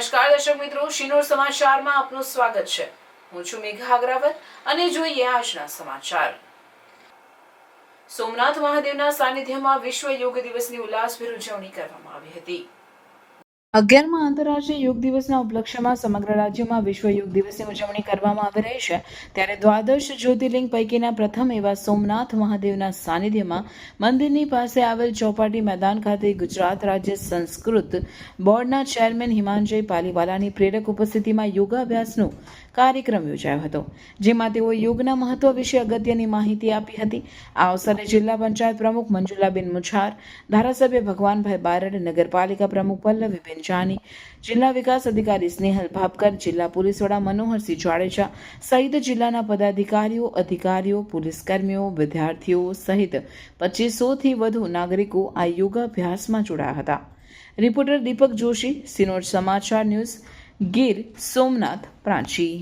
નમસ્કાર દર્શક મિત્રો, શિનોર સમાચારમાં આપનું સ્વાગત છે. હું છું મેઘા અગ્રવાલ અને જોઈએ આજના સમાચાર. સોમનાથ મહાદેવના સાનિધ્યમાં વિશ્વ યોગ દિવસની ઉલ્લાસભેર ઉજવણી કરવામાં આવી હતી. 11મા આંતરરાષ્ટ્રીય યોગ દિવસના ઉપલક્ષ્યમાં સમગ્ર રાજ્યમાં વિશ્વ યોગ દિવસની ઉજવણી કરવામાં આવી રહી છે. ત્યારે દ્વાદશ જ્યોતિર્લિંગ પૈકીના પ્રથમ એવા સોમનાથ મહાદેવના સાનિધ્યમાં મંદિરની પાસે આવેલ ચોપાટી મેદાન ખાતે ગુજરાત રાજ્ય સંસ્કૃત બોર્ડના ચેરમેન હિમાંજય પાલીવાલાની પ્રેરક ઉપસ્થિતિમાં યોગાભ્યાસનો કાર્યક્રમ યોજાયો હતો, જેમાં તેઓ યોગના મહત્વ વિશે અગત્યની માહિતી આપી હતી. આ અવસરે જિલ્લા પંચાયત પ્રમુખ મંજુલાબેન મુછાર, ધારાસભ્ય ભગવાનભાઈ બારડ, નગરપાલિકા પ્રમુખ પલ્લવીબેન જાની, જિલ્લા વિકાસ અધિકારી સ્નેહલ ભાપકર, જિલ્લા પોલીસ વડા મનોહરસિંહ જાડેજા સહિત જિલ્લાના પદાધિકારીઓ, અધિકારીઓ, પોલીસકર્મીઓ, વિદ્યાર્થીઓ સહિત 2500થી વધુ નાગરિકો આ યોગાભ્યાસમાં જોડાયા હતા. રિપોર્ટર દીપક જોશી, સિનોર સમાચાર ન્યૂઝ, ગીર સોમનાથ, પ્રાંચી.